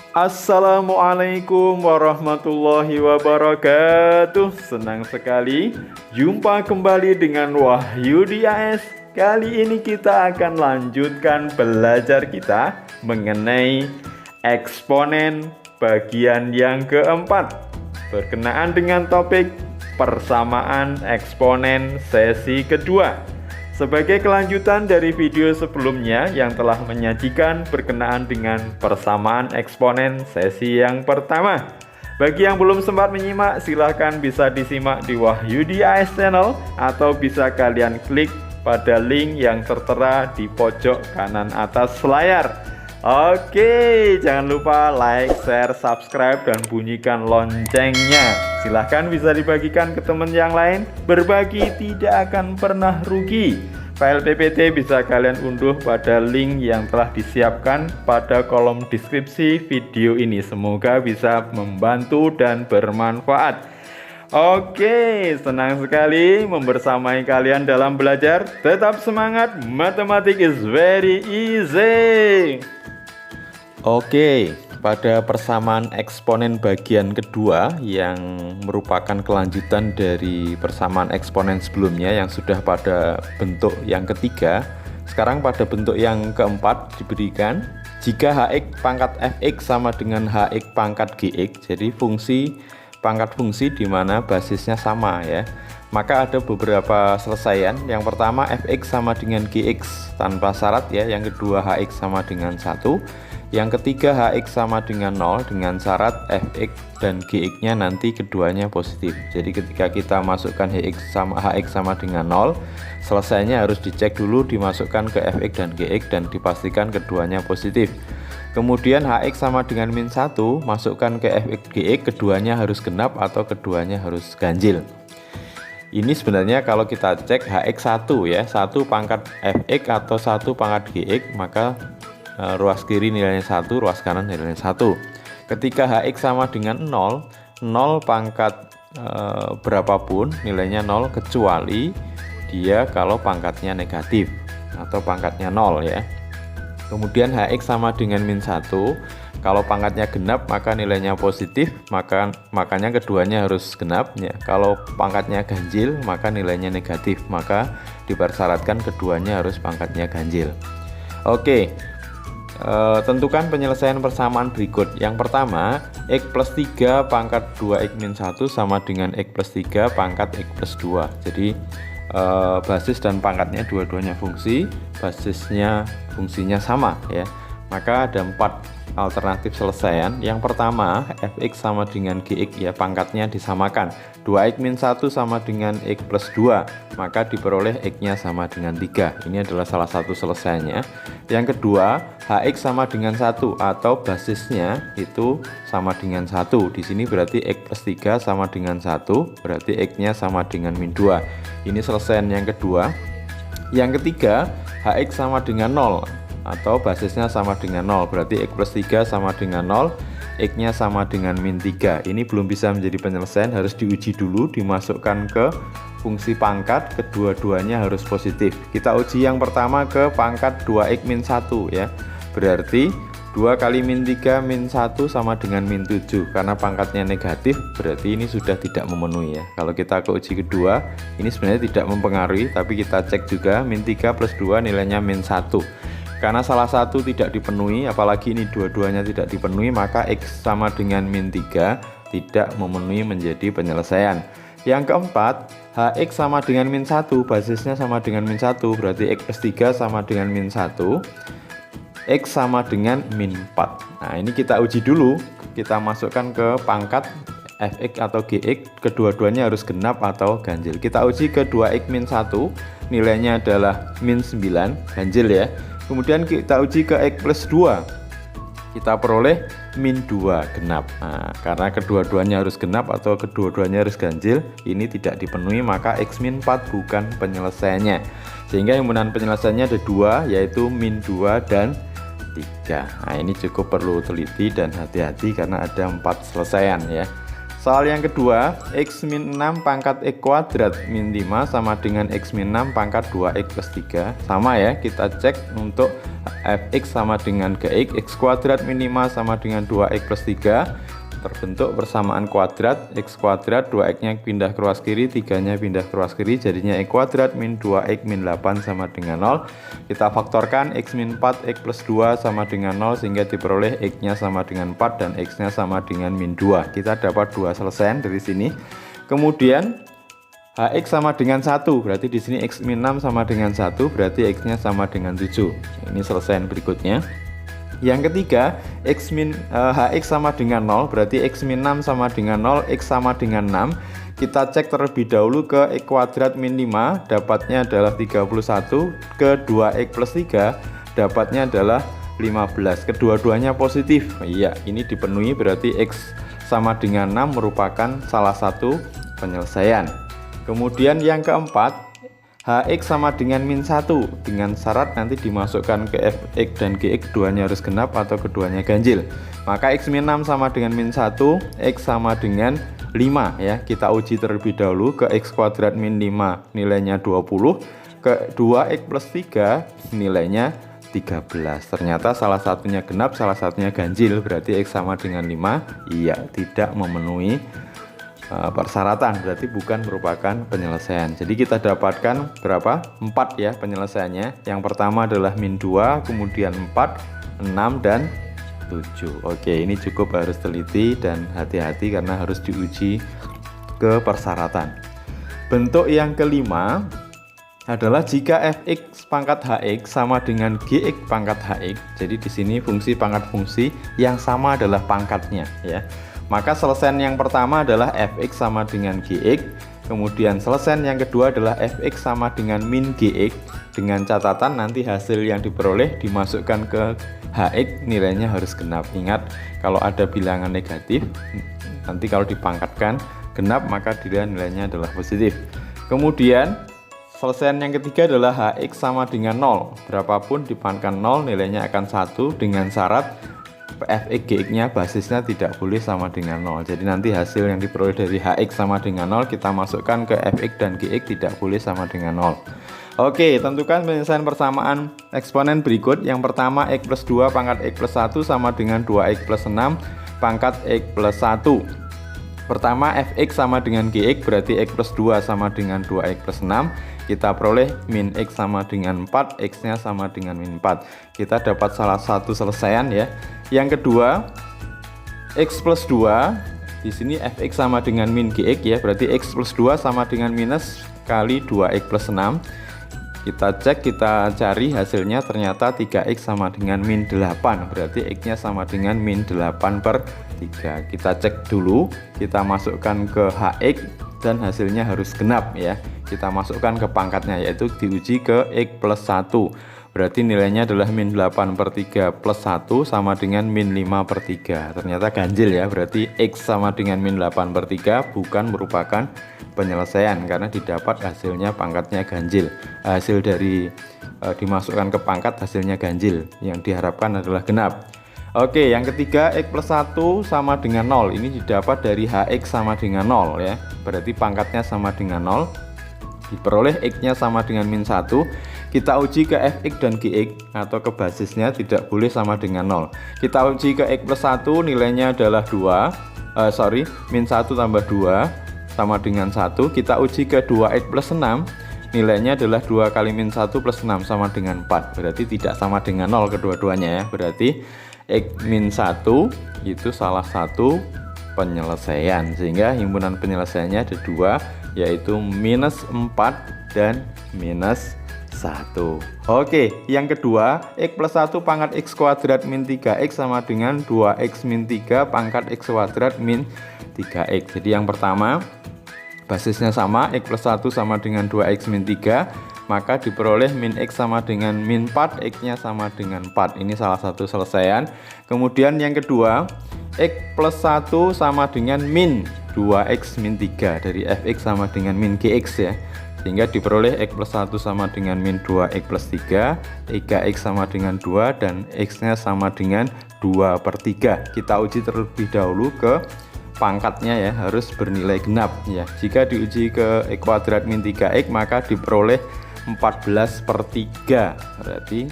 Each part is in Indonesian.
Assalamualaikum warahmatullahi wabarakatuh. Senang sekali jumpa kembali dengan Wahyu di AS. Kali ini kita akan lanjutkan belajar kita mengenai eksponen bagian yang keempat, berkenaan dengan topik persamaan eksponen sesi kedua. Sebagai kelanjutan dari video sebelumnya yang telah menyajikan berkenaan dengan persamaan eksponen sesi yang pertama. Bagi yang belum sempat menyimak, silahkan bisa disimak di Wahyudi AS Channel atau bisa kalian klik pada link yang tertera di pojok kanan atas layar. Oke, jangan lupa like, share, subscribe, dan bunyikan loncengnya. Silahkan bisa dibagikan ke teman yang lain. Berbagi tidak akan pernah rugi. File PPT bisa kalian unduh pada link yang telah disiapkan pada kolom deskripsi video ini. Semoga bisa membantu dan bermanfaat. Oke, senang sekali membersamai kalian dalam belajar. Tetap semangat, matematik is very easy. Oke, pada persamaan eksponen bagian kedua yang merupakan kelanjutan dari persamaan eksponen sebelumnya yang sudah pada bentuk yang ketiga, sekarang pada bentuk yang keempat diberikan jika hx pangkat fx sama dengan hx pangkat gx, jadi pangkat fungsi di mana basisnya sama ya. Maka ada beberapa selesaian. Yang pertama fx sama dengan gx tanpa syarat ya, yang kedua hx sama dengan 1, yang ketiga hx sama dengan 0 dengan syarat fx dan gx nya nanti keduanya positif. Jadi ketika kita masukkan hx sama dengan 0, selesainya harus dicek dulu, dimasukkan ke fx dan gx dan dipastikan keduanya positif. Kemudian hx sama dengan min 1, masukkan ke fx gx, keduanya harus genap atau keduanya harus ganjil. Ini sebenarnya kalau kita cek hx1 ya, 1 pangkat fx atau 1 pangkat gx, maka ruas kiri nilainya 1, ruas kanan nilainya 1. Ketika hx sama dengan 0, 0 pangkat berapapun nilainya 0 kecuali dia kalau pangkatnya negatif atau pangkatnya 0 ya. Kemudian hx sama dengan min 1, kalau pangkatnya genap maka nilainya positif, makanya keduanya harus genap ya. Kalau pangkatnya ganjil maka nilainya negatif, maka dipersyaratkan keduanya harus pangkatnya ganjil. Oke, tentukan penyelesaian persamaan berikut. Yang pertama, x plus 3 pangkat 2x min 1 sama dengan x plus 3 pangkat x plus 2. Jadi basis dan pangkatnya dua-duanya fungsi, basisnya fungsinya sama ya. Maka ada 4 alternatif selesaian. Yang pertama, fx sama dengan gx ya, pangkatnya disamakan. 2x min 1 sama dengan x plus 2, maka diperoleh x nya sama dengan 3. Ini adalah salah satu selesaiannya. Yang kedua, hx sama dengan 1 atau basisnya itu sama dengan 1. Di sini berarti x plus 3 sama dengan 1, berarti x nya sama dengan min 2. Ini selesaian yang kedua. Yang ketiga, hx sama dengan 0 atau basisnya sama dengan 0, berarti x plus 3 sama dengan 0, x nya sama dengan min 3. Ini belum bisa menjadi penyelesaian, harus diuji dulu, dimasukkan ke fungsi pangkat, kedua-duanya harus positif. Kita uji yang pertama ke pangkat 2x min 1 ya, berarti 2 kali min 3 min 1 sama dengan min 7. Karena pangkatnya negatif berarti ini sudah tidak memenuhi ya. Kalau kita ke uji kedua, ini sebenarnya tidak mempengaruhi, tapi kita cek juga min 3 plus 2 nilainya min 1. Karena salah satu tidak dipenuhi, apalagi ini dua-duanya tidak dipenuhi, maka x sama dengan min 3 tidak memenuhi menjadi penyelesaian. Yang keempat, hx sama dengan min 1, basisnya sama dengan min 1, berarti x plus 3 sama dengan min 1, x sama dengan min 4. Nah ini kita uji dulu, kita masukkan ke pangkat fx atau gx, kedua-duanya harus genap atau ganjil. Kita uji ke 2x min 1, nilainya adalah min 9, ganjil ya. Kemudian kita uji ke x plus 2, kita peroleh min 2 genap. Nah, karena kedua-duanya harus genap atau kedua-duanya harus ganjil, ini tidak dipenuhi, maka x min 4 bukan penyelesaiannya. Sehingga yang benar penyelesaiannya ada 2, yaitu min 2 dan 3. Nah ini cukup perlu teliti dan hati-hati karena ada 4 selesaian ya. Soal yang kedua, x min 6 pangkat x kuadrat min 5 sama dengan x min 6 pangkat 2x plus 3. Sama ya, kita cek untuk fx sama dengan gx, x kuadrat min 5 sama dengan 2x plus 3. Terbentuk persamaan kuadrat, x kuadrat 2x nya pindah ke ruas kiri, 3 nya pindah ke ruas kiri, jadinya x kuadrat min 2x min 8 sama dengan 0. Kita faktorkan x min 4 x plus 2 sama dengan 0 sehingga diperoleh x nya sama dengan 4 dan x nya sama dengan min 2. Kita dapat 2 selesai dari sini. Kemudian hx sama dengan 1, berarti di sini x min 6 sama dengan 1, berarti x nya sama dengan 7. Ini selesai berikutnya. Yang ketiga, hx sama dengan 0, berarti x min 6 sama dengan 0, x sama dengan 6. Kita cek terlebih dahulu ke x kuadrat min 5, dapatnya adalah 31, ke 2x plus 3, dapatnya adalah 15. Kedua-duanya positif. Iya, ini dipenuhi, berarti x sama dengan 6 merupakan salah satu penyelesaian. Kemudian yang keempat, hx sama dengan min 1 dengan syarat nanti dimasukkan ke fx dan gx, keduanya harus genap atau keduanya ganjil. Maka x min 6 sama dengan min 1, x sama dengan 5 ya. Kita uji terlebih dahulu ke x kuadrat min 5 nilainya 20, ke 2x plus 3 nilainya 13. Ternyata salah satunya genap, salah satunya ganjil, berarti x sama dengan 5. Iya, tidak memenuhi persyaratan, berarti bukan merupakan penyelesaian. Jadi kita dapatkan berapa? 4 ya penyelesaiannya. Yang pertama adalah min 2, kemudian 4, 6 dan 7. Oke, ini cukup harus teliti dan hati-hati karena harus diuji ke persyaratan. Bentuk yang kelima adalah jika fx pangkat hx sama dengan gx pangkat hx. Jadi di sini fungsi pangkat fungsi yang sama adalah pangkatnya ya. Maka selesaian yang pertama adalah fx sama dengan gx, kemudian selesaian yang kedua adalah fx sama dengan min gx, dengan catatan nanti hasil yang diperoleh dimasukkan ke hx, nilainya harus genap. Ingat, kalau ada bilangan negatif, nanti kalau dipangkatkan genap maka nilainya adalah positif. Kemudian selesaian yang ketiga adalah hx sama dengan 0, berapapun dipangkatkan 0 nilainya akan 1 dengan syarat fx gx nya basisnya tidak boleh sama dengan 0. Jadi nanti hasil yang diperoleh dari hx sama dengan 0 kita masukkan ke fx dan gx tidak boleh sama dengan 0. Oke, tentukan penyelesaian persamaan eksponen berikut. Yang pertama, x plus 2 pangkat x plus 1 sama dengan 2x plus 6 pangkat x plus 1. Pertama, fx sama dengan gx, berarti x plus 2 sama dengan 2x plus 6. Kita peroleh min x sama dengan 4, x nya sama dengan min 4. Kita dapat salah satu selesaian ya. Yang kedua, x plus 2, di sini fx sama dengan min gx ya, berarti x plus 2 sama dengan minus kali 2x plus 6. Kita cek, kita cari hasilnya, ternyata 3x sama dengan min 8, berarti x nya sama dengan min 8 per 3. Kita cek dulu, kita masukkan ke hx dan hasilnya harus genap ya. Kita masukkan ke pangkatnya, yaitu diuji ke x plus 1, berarti nilainya adalah min 8 per 3 plus 1 sama dengan min 5 per 3. Ternyata ganjil ya, berarti x sama dengan min 8 per 3 bukan merupakan penyelesaian karena didapat hasilnya pangkatnya ganjil. Hasil dari dimasukkan ke pangkat hasilnya ganjil, yang diharapkan adalah genap. Oke, yang ketiga, x plus 1 sama dengan 0. Ini didapat dari hx sama dengan 0 ya, berarti pangkatnya sama dengan 0. Diperoleh x nya sama dengan min 1. Kita uji ke fx dan gx atau ke basisnya tidak boleh sama dengan 0. Kita uji ke x plus 1, nilainya adalah 2, min 1 tambah 2 sama dengan 1. Kita uji ke 2x plus 6, nilainya adalah 2 kali min 1 plus 6 sama dengan 4. Berarti tidak sama dengan 0 kedua-duanya ya. Berarti x min 1 itu salah satu penyelesaian, sehingga himpunan penyelesaiannya ada 2, yaitu minus 4 dan minus 1. Oke, yang kedua, x plus 1 pangkat x kuadrat min 3x sama dengan 2x min 3 pangkat x kuadrat min 3x. Jadi yang pertama, basisnya sama, x plus 1 sama dengan 2x min 3, maka diperoleh min x sama dengan min 4, x nya sama dengan 4. Ini salah satu selesaian. Kemudian yang kedua, x plus 1 sama dengan min 2x min 3, dari fx sama dengan min gx ya, sehingga diperoleh x plus 1 sama dengan min 2x plus 3, 3x sama dengan 2, dan x nya sama dengan 2 per 3. Kita uji terlebih dahulu ke pangkatnya ya harus bernilai genap ya. Jika diuji ke X kuadrat min 3X maka diperoleh 14/3. Berarti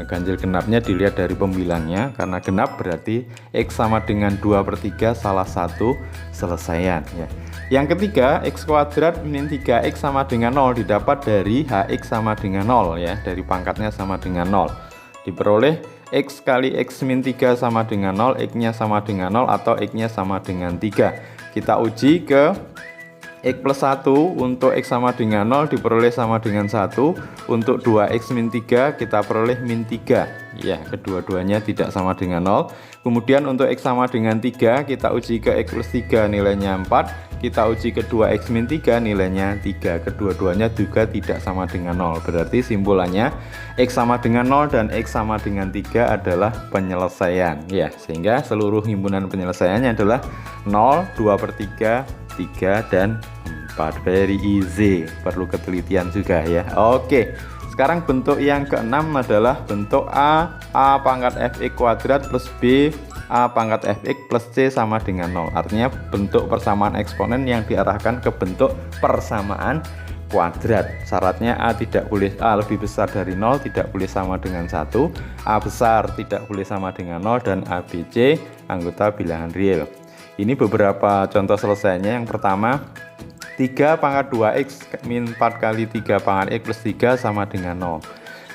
ganjil genapnya dilihat dari pembilangnya, karena genap berarti X sama dengan 2/3 salah satu selesaian ya. Yang ketiga, X kuadrat min 3X sama dengan 0 didapat dari HX sama dengan 0 ya, dari pangkatnya sama dengan 0. Diperoleh X kali X min 3 sama dengan 0, X nya sama dengan 0 atau X nya sama dengan 3. Kita uji ke X plus 1, untuk X sama dengan 0 diperoleh sama dengan 1, untuk 2X min 3 kita peroleh min 3 ya, kedua-duanya tidak sama dengan 0. Kemudian untuk X sama dengan 3 kita uji ke X plus 3 nilainya 4, kita uji ke 2X min 3 nilainya 3, kedua-duanya juga tidak sama dengan 0. Berarti simpulannya X sama dengan 0 dan X sama dengan 3 adalah penyelesaian ya, sehingga seluruh himpunan penyelesaiannya adalah 0, 2/3, 3 dan 4. Very easy, perlu ketelitian juga ya. Oke, sekarang bentuk yang keenam adalah bentuk A pangkat fx kuadrat plus B A pangkat fx plus C sama dengan 0. Artinya bentuk persamaan eksponen yang diarahkan ke bentuk persamaan kuadrat. Syaratnya A tidak boleh, A lebih besar dari 0 tidak boleh sama dengan 1, A besar tidak boleh sama dengan 0, dan A, B, C anggota bilangan real. Ini beberapa contoh selesainya. Yang pertama, 3 pangkat 2X min 4 kali 3 pangkat X plus 3 sama dengan 0.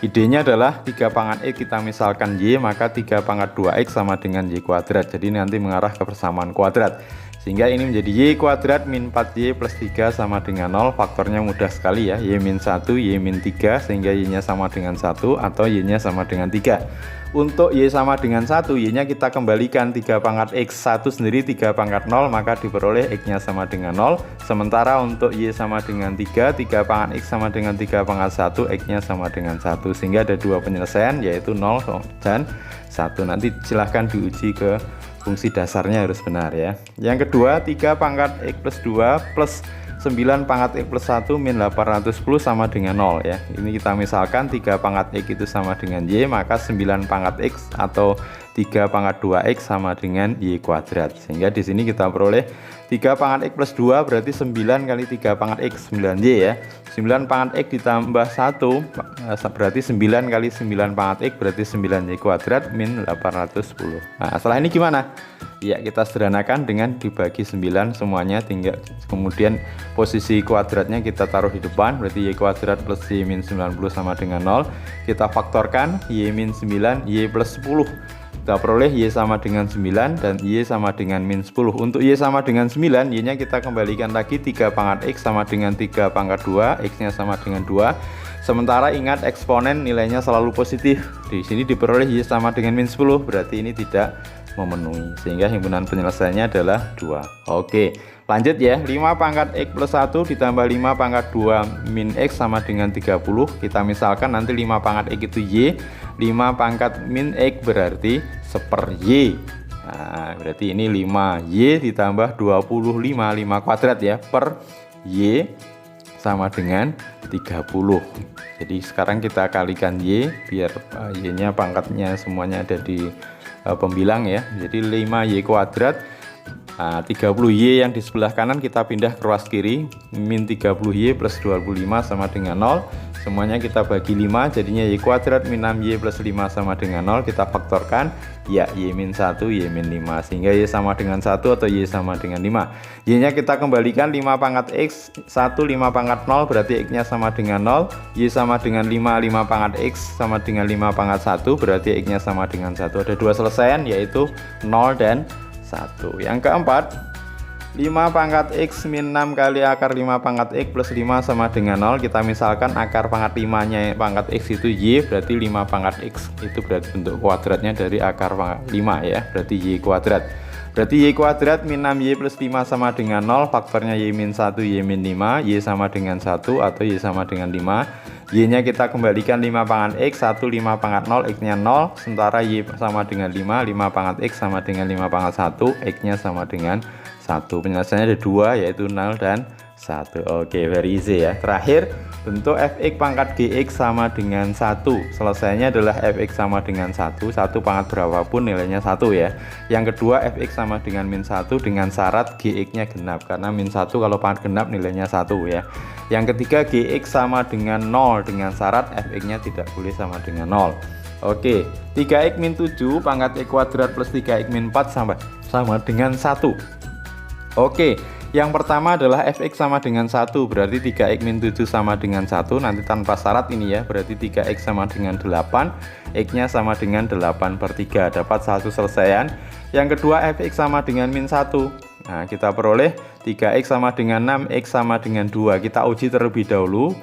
Idenya adalah 3 pangkat X kita misalkan Y, maka 3 pangkat 2X sama dengan Y kuadrat. Jadi nanti mengarah ke persamaan kuadrat. Sehingga ini menjadi Y kuadrat min 4Y plus 3 sama dengan 0. Faktornya mudah sekali ya, Y min 1, Y min 3, sehingga Y nya sama dengan 1 atau Y nya sama dengan 3. Untuk Y sama dengan 1, Y nya kita kembalikan 3 pangkat X 1 sendiri 3 pangkat 0, maka diperoleh X nya sama dengan 0. Sementara untuk Y sama dengan 3, 3 pangkat X sama dengan 3 pangkat 1, X nya sama dengan 1. Sehingga ada dua penyelesaian, yaitu 0 dan 1. Nanti silahkan diuji ke fungsi dasarnya harus benar ya. Yang kedua, 3 pangkat X plus 2 plus 9 pangkat X plus 1 min 810 sama dengan 0 ya. Ini kita misalkan 3 pangkat X itu sama dengan Y, maka 9 pangkat X atau 3 pangkat 2X sama dengan Y kuadrat. Sehingga di sini kita peroleh 3 pangkat X plus 2 berarti 9 kali 3 pangkat X 9Y ya. 9 pangkat X ditambah 1 berarti 9 kali 9 pangkat X berarti 9Y kuadrat min 810. Nah, setelah ini gimana? Ya, kita sederhanakan dengan dibagi 9 semuanya, tinggal kemudian posisi kuadratnya kita taruh di depan, berarti Y kuadrat plus Y min 90 sama dengan 0. Kita faktorkan Y min 9, Y plus 10. Kita peroleh Y sama dengan 9 dan Y sama dengan min 10. Untuk Y sama dengan 9, Y nya kita kembalikan lagi 3 pangkat X sama dengan 3 pangkat 2, X nya sama dengan 2. Sementara ingat eksponen nilainya selalu positif. Di sini diperoleh Y sama dengan min 10, berarti ini tidak memenuhi, sehingga himpunan penyelesaiannya adalah 2. Oke, lanjut ya. 5 pangkat X plus 1 ditambah 5 pangkat 2 min X sama dengan 30. Kita misalkan nanti 5 pangkat X itu Y, 5 pangkat min X berarti 1/Y. Nah, berarti ini 5Y ditambah 25, 5 kuadrat ya, per Y sama dengan 30. Jadi sekarang kita kalikan Y, biar Y nya pangkatnya semuanya ada di pembilang ya. Jadi 5Y kuadrat, 30Y yang di sebelah kanan kita pindah ke ruas kiri, min 30Y plus 25 sama dengan 0. Semuanya kita bagi 5, jadinya Y kuadrat min 6Y plus 5 sama dengan 0. Kita faktorkan, ya Y min 1, Y min 5, sehingga Y sama dengan 1 atau Y sama dengan 5. Y nya kita kembalikan 5 pangkat X 1, 5 pangkat 0 berarti X nya sama dengan 0. Y sama dengan 5, 5 pangkat X sama dengan 5 pangkat 1 berarti X nya sama dengan 1. Ada dua selesaian, yaitu 0 dan 1. Yang keempat, 5 pangkat X min 6 kali akar 5 pangkat X plus 5 sama dengan 0. Kita misalkan akar pangkat 5 nya pangkat X itu Y, berarti 5 pangkat X itu berarti bentuk kuadratnya dari akar pangkat 5 ya, berarti Y kuadrat. Berarti Y kuadrat min 6Y plus 5 sama dengan 0. Faktornya Y min 1, Y min 5, Y sama dengan 1 atau Y sama dengan 5. Y nya kita kembalikan 5 pangkat X 1, 5 pangkat 0, X nya 0. Sementara Y sama dengan 5, 5 pangkat X sama dengan 5 pangkat 1, X nya sama dengan 1. Penyelesaiannya ada 2, yaitu 0 dan 1. Oke, very easy ya. Terakhir, bentuk fx pangkat gx sama dengan 1. Selesainya adalah fx sama dengan 1 pangkat berapapun nilainya 1 ya. Yang kedua, fx sama dengan min 1 dengan syarat gx-nya genap, karena min 1 kalau pangkat genap nilainya 1 ya. Yang ketiga, gx sama dengan 0 dengan syarat fx-nya tidak boleh sama dengan 0. Oke, 3x min 7 pangkat x kuadrat plus 3x min 4 sama dengan 1. Oke, yang pertama adalah fx sama dengan 1, berarti 3x min 7 sama dengan 1, nanti tanpa syarat ini ya, berarti 3x sama dengan 8, x-nya sama dengan 8/3, dapat satu selesaian. Yang kedua, fx sama dengan min 1, nah kita peroleh 3x sama dengan 6, x sama dengan 2, kita uji terlebih dahulu,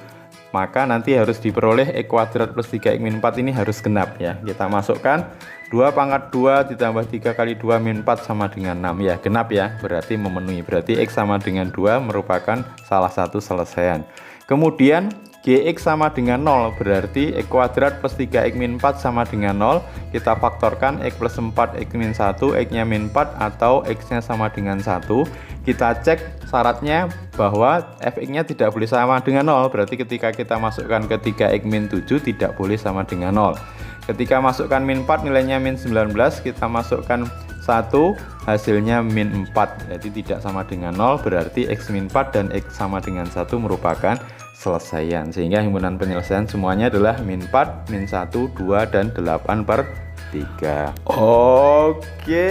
maka nanti harus diperoleh x kuadrat plus 3x min 4 ini harus genap ya. Kita masukkan 2 pangkat 2 ditambah 3 kali 2 min 4 sama dengan 6 ya, genap ya, berarti memenuhi, berarti x sama dengan 2 merupakan salah satu selesaian. Kemudian gx sama dengan 0, berarti x kuadrat plus 3x min 4 sama dengan 0, kita faktorkan x plus 4 x min 1, x nya min 4 atau x nya sama dengan 1. Kita cek syaratnya bahwa fx nya tidak boleh sama dengan 0, berarti ketika kita masukkan ke 3x min 7 tidak boleh sama dengan 0. Ketika masukkan min 4 nilainya min 19, kita masukkan 1 hasilnya min 4, jadi tidak sama dengan 0, berarti x min 4 dan x sama dengan 1 merupakan selesaian, sehingga himpunan penyelesaian semuanya adalah min 4, min 1, 2, dan 8/3. Oke,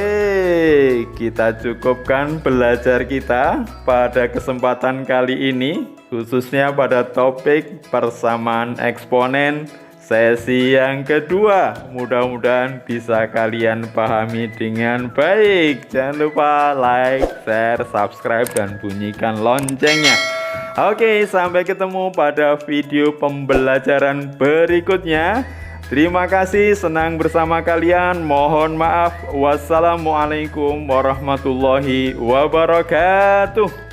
kita cukupkan belajar kita pada kesempatan kali ini, khususnya pada topik persamaan eksponen sesi yang kedua. Mudah-mudahan bisa kalian pahami dengan baik. Jangan lupa like, share, subscribe, dan bunyikan loncengnya. Oke, sampai ketemu pada video pembelajaran berikutnya. Terima kasih, senang bersama kalian. Mohon maaf. Wassalamualaikum warahmatullahi wabarakatuh.